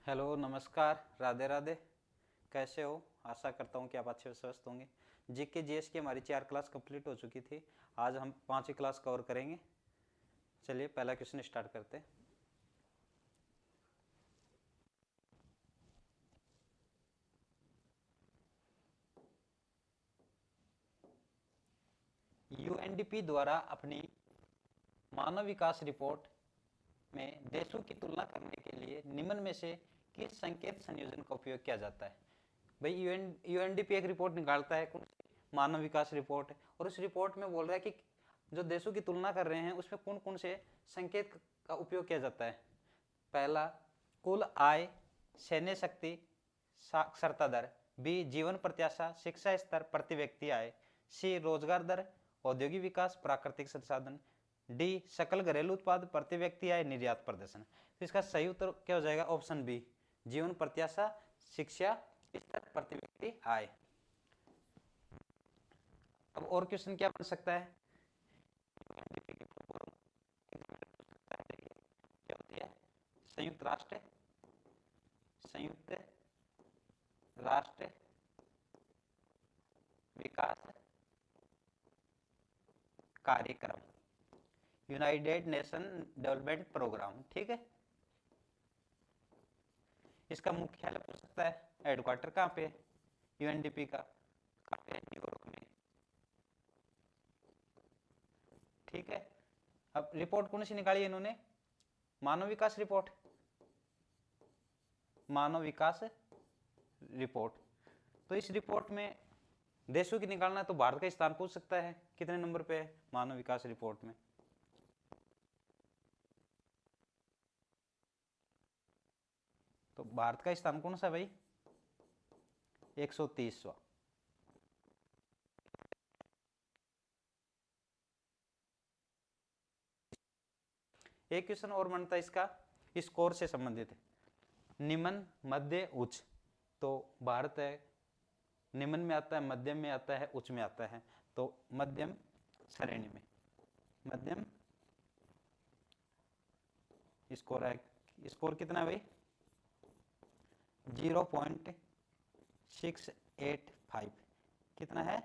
Hello, नमस्कार, राधे राधे। कैसे हो? आशा करता हूँ कि आप अच्छे से स्वस्थ होंगे। जीके जीएस की हमारी 4 क्लास कंप्लीट हो चुकी थी। आज हम 5वीं क्लास कवर करेंगे। चलिए पहला क्वेश्चन स्टार्ट करते हैं। यूएनडीपी द्वारा अपनी मानव विकास रिपोर्ट में देशों की तुलना करने के लिए निम्न में से किस संकेत संयोजन का उपयोग किया जाता है? भाई यूएनडीपी एक रिपोर्ट निकालता है, कौन सी? मानव विकास रिपोर्ट है। और उस रिपोर्ट में बोल रहा है कि जो देशों की तुलना कर रहे हैं उसमें कौन कौन से संकेत का उपयोग किया जाता है। पहला, कुल आय, सैन्य शक्ति, साक्षरता दर। बी, जीवन प्रत्याशा, शिक्षा स्तर, प्रति व्यक्ति आय। सी, रोजगार दर, औद्योगिक विकास, प्राकृतिक संसाधन। डी, सकल घरेलू उत्पाद, प्रति व्यक्ति आय, निर्यात प्रदर्शन। तो इसका सही उत्तर क्या हो जाएगा? ऑप्शन बी, जीवन प्रत्याशा, शिक्षा स्तर, प्रति व्यक्ति आय। अब और क्वेश्चन क्या बन सकता है? क्या होती है? संयुक्त राष्ट्र, संयुक्त राष्ट्र विकास कार्यक्रम, यूनाइटेड नेशन डेवलपमेंट प्रोग्राम। ठीक है। इसका मुख्यालय पूछ सकता है, हेडक्वार्टर कहाँ पे? यूएनडीपी का कहाँ पे? न्यूयॉर्क में। ठीक है। अब रिपोर्ट कौन सी निकाली इन्होंने? मानव विकास रिपोर्ट, मानव विकास रिपोर्ट। तो इस रिपोर्ट में देशों की निकालना है तो भारत का स्थान पूछ सकता है, कितने नंबर पे है मानव विकास रिपोर्ट में? तो भारत का स्थान कौन सा भाई? 130वां। एक क्वेश्चन और बनता है इसका, स्कोर से संबंधित है। निम्न, मध्य, उच्च। तो भारत है निम्न में आता है, मध्यम में आता है, उच्च में आता है। तो मध्यम श्रेणी में, मध्यम स्कोर है। स्कोर कितना है भाई? 0.685। कितना है?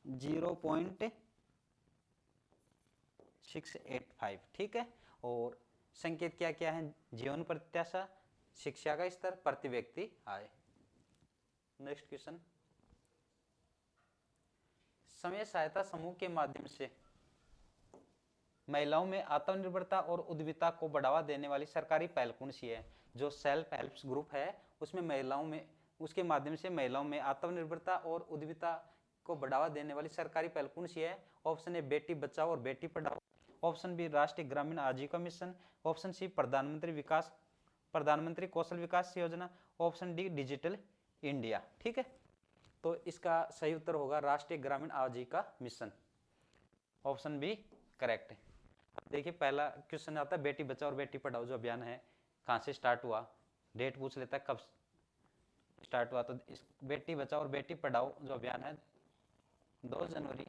0.685। ठीक है। और संकेत क्या क्या है? जीवन प्रत्याशा, शिक्षा का स्तर, प्रति व्यक्ति आय। Next question. समय सहायता समूह के माध्यम से महिलाओं में आत्मनिर्भरता और उद्यमिता को बढ़ावा देने वाली सरकारी पहल कौन सी है? जो सेल्फ हेल्प ग्रुप है उसमें महिलाओं में, उसके माध्यम से महिलाओं में आत्मनिर्भरता और उद्यमिता को बढ़ावा देने वाली सरकारी पहल कौन सी है? ऑप्शन ए, बेटी बचाओ और बेटी पढ़ाओ। ऑप्शन बी, राष्ट्रीय ग्रामीण आजीविका मिशन। ऑप्शन सी, प्रधानमंत्री कौशल विकास योजना। Option D, digital India. ठीक है। तो इसका सही उत्तर होगा राष्ट्रीय ग्रामीण आजीविका मिशन। ऑप्शन बी करेक्ट है। देखिए पहला क्वेश्चन आता है, बेटी बचाओ और बेटी पढ़ाओ जो अभियान है कहाँ से स्टार्ट हुआ, डेट पूछ लेता है कब स्टार्ट हुआ। तो इस बेटी बचाओ और बेटी पढ़ाओ जो अभियान है 2 जनवरी,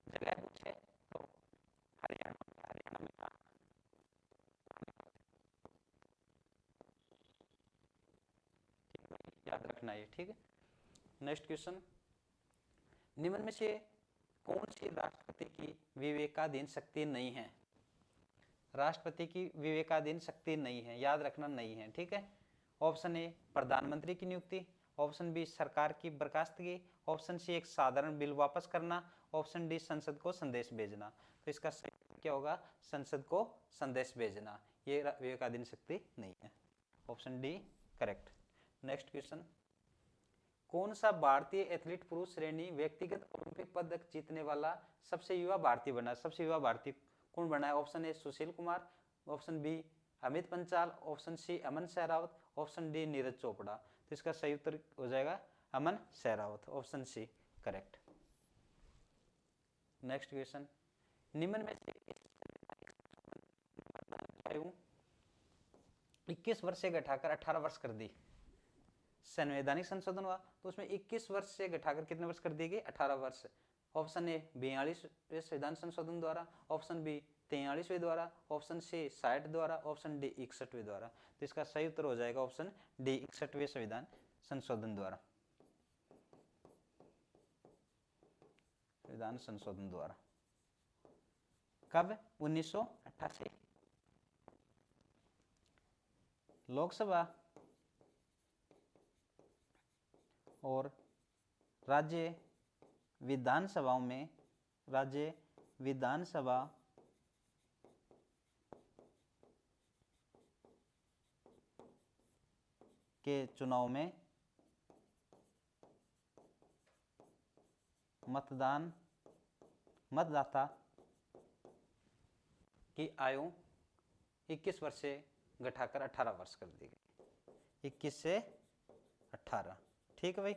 जगह पूछे तो हरियाणा में था। याद रखना ये। ठीक है। Next question. निम्न में से कौन सी राष्ट्रपति की विवेकाधीन शक्ति नहीं है? राष्ट्रपति की विवेकाधीन शक्ति नहीं है, याद रखना नहीं है। ठीक है। ऑप्शन ए, प्रधानमंत्री की नियुक्ति। ऑप्शन बी, सरकार की बर्खास्तगी। ऑप्शन सी, एक साधारण बिल वापस करना। ऑप्शन डी, संसद को संदेश भेजना। तो इसका सही क्या होगा? संसद को संदेश भेजना। ये विवेकाधीन शक्ति नहीं है। Option D correct. Next question. कौन सा भारतीय एथलीट पुरुष श्रेणी व्यक्तिगत ओलंपिक पदक जीतने वाला सबसे युवा भारतीय बना? सबसे युवा भारतीय कौन बना है? Option A, Sushil Kumar. Option B, Amit Panchal. Option C, Aman Sehrawat. Option D, Neeraj Chopra. तो इसका सही उत्तर हो जाएगा Aman Sehrawat. Option C correct. Next question. निम्न में से 21 वर्ष से घटाकर 18 वर्ष कर दी, संवैधानिक संशोधन हुआ तो उसमें 21 वर्ष से घटाकर कितने वर्ष कर दिए गए? 18 वर्ष। ऑप्शन ए 42वें संविधान संशोधन द्वारा, ऑप्शन बी 43वें द्वारा, ऑप्शन सी 60 द्वारा, ऑप्शन डी 61वें द्वारा। तो इसका सही उत्तर हो जाएगा ऑप्शन डी 61वें संविधान संशोधन द्वारा, संविधान संशोधन द्वारा। कब? 1988। लोकसभा और राज्य विधानसभाओं में, राज्य विधानसभा के चुनाव में मतदाता की आयु 21 वर्ष से घटाकर 18 वर्ष कर दी गई, 21 से 18। ठीक है भाई।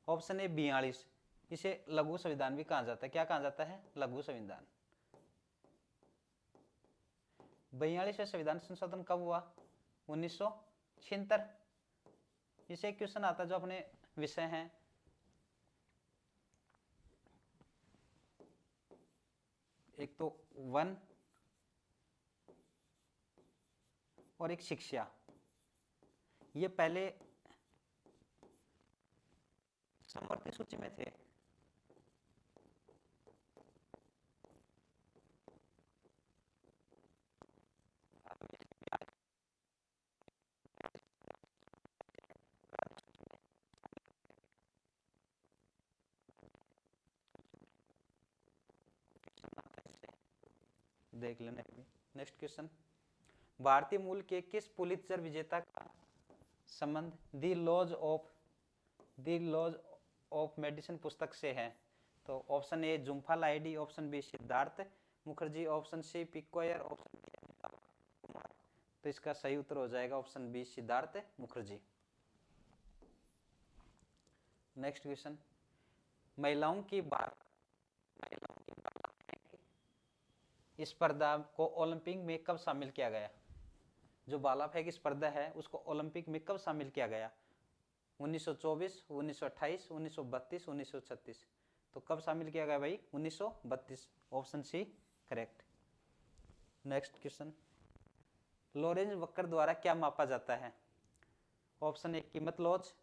ऑप्शन ए 42, इसे लघु संविधान भी कहा जाता है। क्या कहा जाता है? लघु संविधान। 42वें संविधान संशोधन कब हुआ? 1976। इसे क्वेश्चन आता है जो अपने विषय हैं एक तो वन और एक शिक्षा। ये पहले समवर्ती सूची में थे। देख लेना। नेक्स्ट क्वेश्चन, भारतीय मूल के किस पुलित्जर विजेता का संबंध द लॉज ऑफ मेडिसिन पुस्तक से है? तो option A Jhumpa Lahiri, option B Siddhartha Mukherjee, option C पिक्वायर, ऑप्शन डी अमिताभ कुमार। तो इसका सही उत्तर हो जाएगा option B Siddhartha Mukherjee. Next question, महिलाओं की स्पर्धा को ओलंपिक में कब शामिल किया गया? जो भाला फेंक स्पर्धा है उसको ओलंपिक में कब शामिल किया गया? 1924, 1928, 1932, 1936। तो कब शामिल किया गया भाई? 1932। Option C correct. Next question, Lorenz वक्र द्वारा क्या मापा जाता है? ऑप्शन ए कीमत लॉज,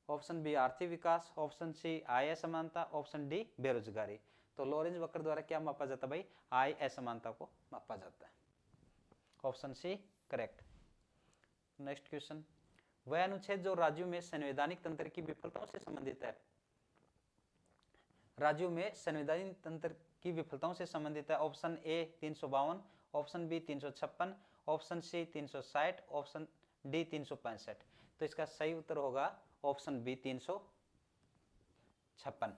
ऑप्शन बी आर्थिक विकास, ऑप्शन सी आय असमानता, ऑप्शन डी बेरोजगारी। तो लॉरेंज वक्र द्वारा क्या मापा जाता है भाई? आय असमानता को मापा जाता है। Option C correct. Next question, वह अनुच्छेद जो राज्यों में संवैधानिक तंत्र की विफलताओं से संबंधित है? राज्यों में संवैधानिक तंत्र की विफलताओं से संबंधित है। Option A 352, option B 356, option C 360, option D 365। तो इसका सही उत्तर होगा ऑप्शन बी 356।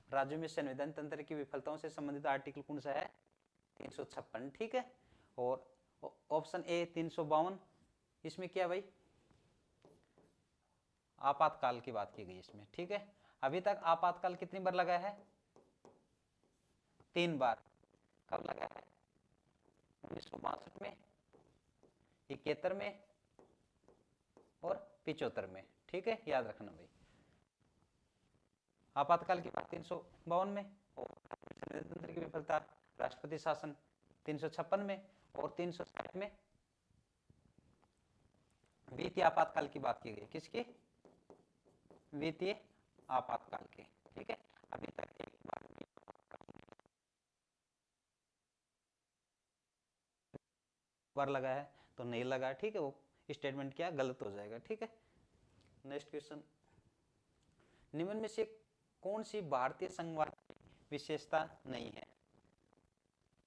राज्यों में संविधान तंत्र की विफलताओं से संबंधित आर्टिकल कौन सा है? 356। ठीक है। और ऑप्शन ए 352, इसमें क्या भाई? आपातकाल की बात की गई इसमें। ठीक है। अभी तक आपातकाल कितनी बार लगा है? 3 बार। कब लगा है? 1962 में, 71 में और 75 में। ठीक है, याद रखना भाई। आपातकाल की बात 352 में, और तंत्र की विफलता राष्ट्रपति शासन 356 में, और 360 में वित्तीय आपातकाल की बात की गई। किसकी? वित्तीय आपातकाल की। ठीक है। अभी तक एक बार लगा है तो नहीं लगा। ठीक है, वो स्टेटमेंट क्या गलत हो जाएगा। ठीक है। नेक्स्ट क्वेश्चन, निम्न में से कौन सी भारतीय संघवाद की विशेषता नहीं है?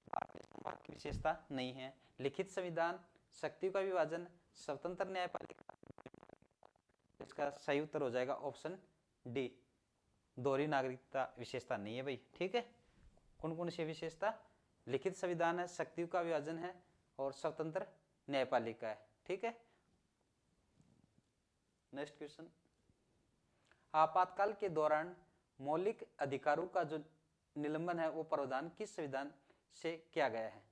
भारतीय संघवाद की विशेषता नहीं है। लिखित संविधान, शक्तियों का विभाजन, स्वतंत्र न्यायपालिका। इसका सही उत्तर हो जाएगा ऑप्शन डी, दोहरी नागरिकता विशेषता नहीं है भाई। ठीक है। कौन कौन सी विशेषता? लिखित संविधान है, शक्तियों का विभाजन है और स्वतंत्र न्यायपालिका है। ठीक है। नेक्स्ट क्वेश्चन, आपातकाल के दौरान मौलिक अधिकारों का जो निलंबन है वो प्रावधान किस संविधान से किया गया है?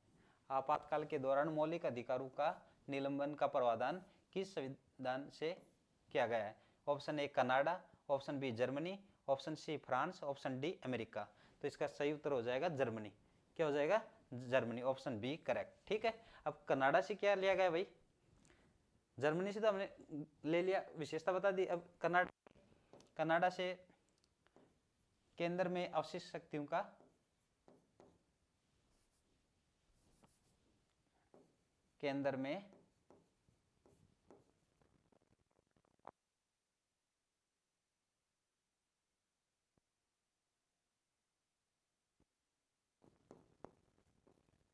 आपातकाल के दौरान मौलिक अधिकारों का निलंबन का प्रावधान किस संविधान से किया गया है? Option A Canada, option B Germany, option C France, option D America. तो इसका सही उत्तर हो जाएगा जर्मनी। क्या हो जाएगा? जर्मनी। Option B correct. ठीक है, अब कनाडा से क्या लिया गया भाई? जर्मनी से तो हमने ले लिया, विशेषता बता दी। अब कनाडा से केंद्र में अवशिष्ट शक्तियों का केंद्र में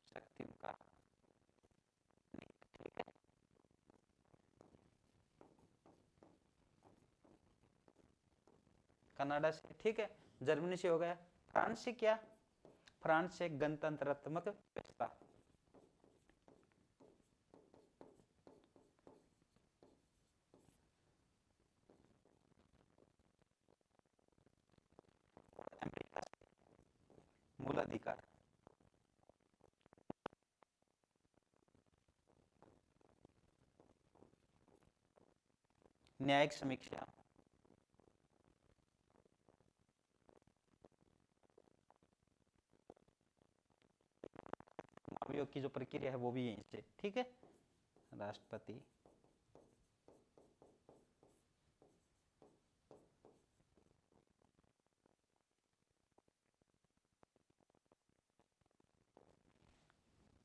शक्तियों का, ठीक है, कनाडा से, ठीक है। जर्मनी से हो गया। फ्रांस से क्या? फ्रांस से गणतंत्रात्मक व्यवस्था, अमेरिका से मूलाधिकार, न्यायिक समीक्षा, महाभियोग की जो प्रक्रिया है वो भी यहीं से, ठीक है। राष्ट्रपति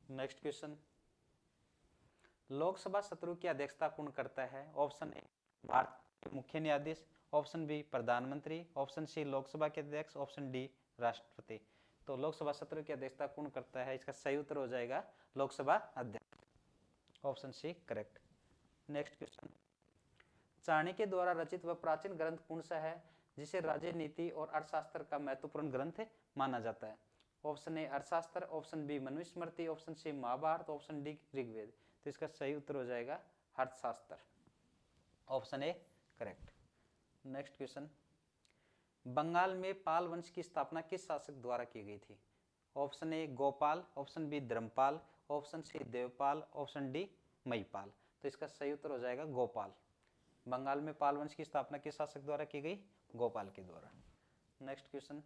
नेक्स्ट क्वेश्चन, लोकसभा सत्रों की अध्यक्षता कौन करता है? ऑप्शन ए भारत के मुख्य न्यायाधीश, ऑप्शन बी प्रधानमंत्री, ऑप्शन सी लोकसभा के अध्यक्ष, ऑप्शन डी राष्ट्रपति। तो लोकसभा सत्रों की अध्यक्षता कौन करता है? इसका सही उत्तर हो जाएगा लोकसभा अध्यक्ष। Option C correct. Next question, Chanakya द्वारा रचित वह प्राचीन ग्रंथ कौन सा है जिसे राजनीति और अर्थशास्त्र का महत्वपूर्ण ग्रंथ माना जाता है? Option A Arthashastra, option B Manusmriti, option C Mahabharata, option D Rigveda. तो इसका सही उत्तर हो जाएगा Arthashastra. Option A correct. Next question, Bengal में पाल वंश की स्थापना किस शासक द्वारा की गई थी? Option A Gopal, option B Dharmapal, option C Devpal, option D Mahipal. तो इसका सही उत्तर हो जाएगा गोपाल। बंगाल में पाल वंश की स्थापना किस शासक द्वारा की गई? गोपाल के द्वारा। नेक्स्ट क्वेश्चन,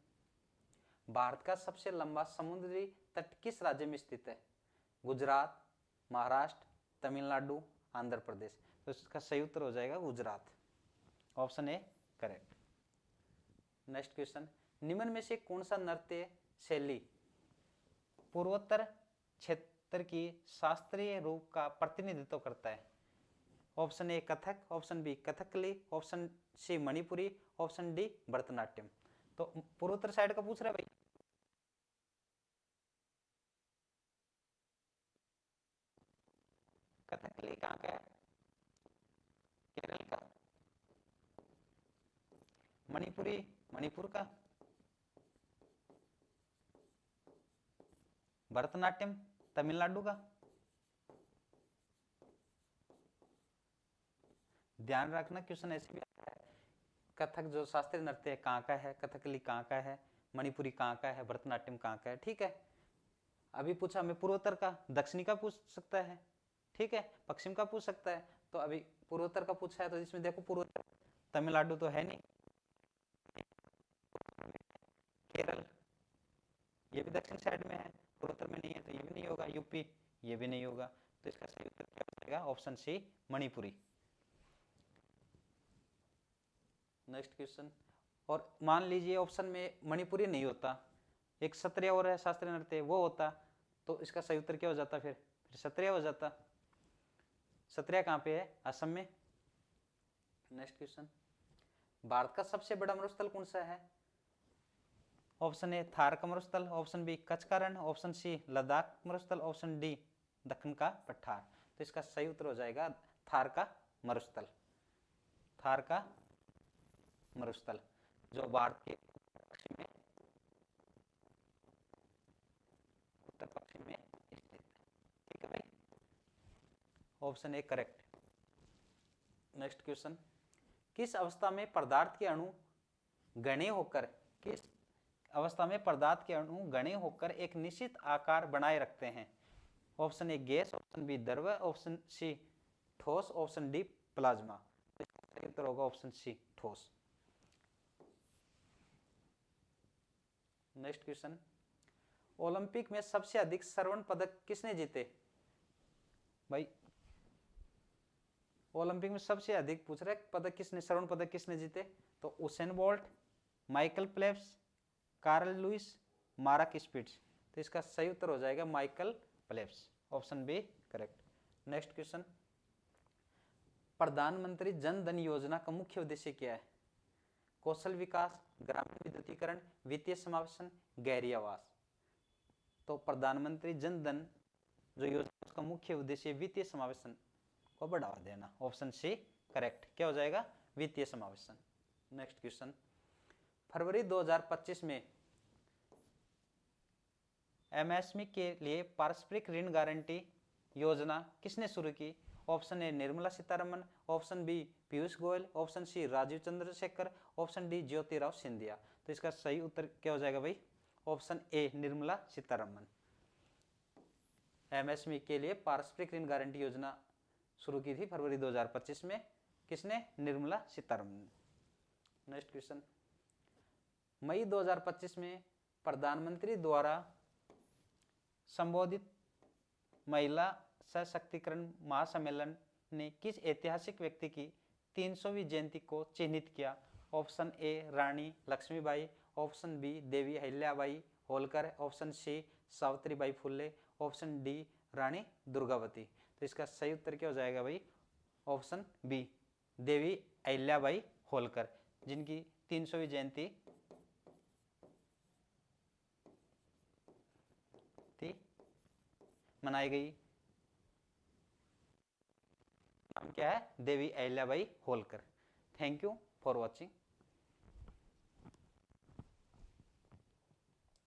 भारत का सबसे लंबा समुद्री तट किस राज्य में स्थित है? गुजरात, महाराष्ट्र, तमिलनाडु, आंध्र प्रदेश। तो इसका सही उत्तर हो जाएगा Gujarat. Option A correct. Next question, निम्न में से कौन सा नृत्य शैली पूर्वोत्तर क्षेत्र की शास्त्रीय रूप का प्रतिनिधित्व करता है? Option A Kathak, option B Kathakali, option C Manipuri, option D Bharatanatyam. तो पूर्वोत्तर साइड का पूछ रहा है भाई। कथकली कहाँ का है? केरल का। मणिपुरी मणिपुर का। भरतनाट्यम तमिलनाडु का। ध्यान रखना क्वेश्चन ऐसे भी आता है, कथक जो शास्त्रीय नृत्य है कहाँ का है, कथकली कहाँ का है, मणिपुरी कहाँ का है, भरतनाट्यम कहाँ का है, ठीक है। अभी पूछा हमें पूर्वोत्तर का, दक्षिणी का पूछ सकता है, ठीक है, पश्चिम का पूछ सकता है। तो अभी पूर्वोत्तर का पूछा है तो इसमें देखो पूर्वोत्तर तमिलनाडु तो है नहीं, केरल ये भी दक्षिण साइड में है, पूर्वोत्तर में नहीं है तो ये भी नहीं होगा, यूपी ये भी नहीं होगा। तो इसका सही उत्तर क्या हो जाएगा? Option C Manipuri. Next question, और मान लीजिए ऑप्शन में मणिपुरी नहीं होता, एक सत्रिया और है शास्त्रीय नृत्य वो होता, तो इसका सही उत्तर क्या हो जाता? फिर सत्रिया हो जाता। सत्रिया कहाँ पे है? असम में। नेक्स्ट क्वेश्चन, भारत का सबसे बड़ा मरुस्थल कौन सा है? ऑप्शन ए थार का मरुस्थल, ऑप्शन बी कच्छ का रण, ऑप्शन सी लद्दाख मरुस्थल, ऑप्शन डी दक्कन का पठार। तो इसका सही उत्तर हो जाएगा थार का मरुस्थल। थार का मरुस्थल जो भारत के उत्तर पश्चिम में स्थित है, ठीक है भाई। Option A correct. Next question, किस अवस्था में पदार्थ के अणु गणे होकर किस अवस्था में पदार्थ के अणु गणे होकर एक निश्चित आकार बनाए रखते हैं? Option A gas, option B द्रव, ऑप्शन सी ठोस, ऑप्शन डी प्लाज्मा। उत्तर होगा ऑप्शन सी ठोस। नेक्स्ट क्वेश्चन, ओलंपिक में सबसे अधिक स्वर्ण पदक किसने जीते? भाई ओलंपिक में सबसे अधिक पूछ रहा है पदक किसने, स्वर्ण पदक किसने जीते? तो Usain Bolt, Michael Phelps, Carl Lewis, Mark Spitz. तो इसका सही उत्तर हो जाएगा Michael Phelps, option B correct. Next question, प्रधानमंत्री जन धन योजना का मुख्य उद्देश्य क्या है? कौशल विकास, ग्रामीण विद्युतीकरण, वित्तीय समावेशन, गहरी आवास। तो प्रधानमंत्री जन धन जो योजना उसका मुख्य उद्देश्य वित्तीय समावेशन को बढ़ावा देना, ऑप्शन सी करेक्ट। क्या हो जाएगा? वित्तीय समावेशन। नेक्स्ट क्वेश्चन, फरवरी 2025 में एमएसएमई के लिए पारस्परिक ऋण गारंटी योजना किसने शुरू की? Option A Nirmala Sitharaman, option B Piyush Goyal, option C Rajeev Chandrasekhar, option D Jyotirao Scindia. तो इसका सही उत्तर क्या हो जाएगा भाई? Option A Nirmala Sitharaman. MSME के लिए पारस्परिक ऋण गारंटी योजना शुरू की थी फरवरी 2025 में, किसने? निर्मला सीतारमन। नेक्स्ट क्वेश्चन, मई 2025 में प्रधानमंत्री द्वारा संबोधित महिला सशक्तिकरण महासम्मेलन ने किस ऐतिहासिक व्यक्ति की 300वीं जयंती को चिन्हित किया? Option A Rani Lakshmibai, option B Devi Ahilyabai Holkar, option C Savitribai Phule, option D Rani Durgavati. तो इसका सही उत्तर क्या हो जाएगा भाई? ऑप्शन बी देवी अहिल्याबाई होलकर, जिनकी 300वीं जयंती थी मनाई गई। नाम क्या है? Devi Ahilyabai Holkar. Thank you for watching.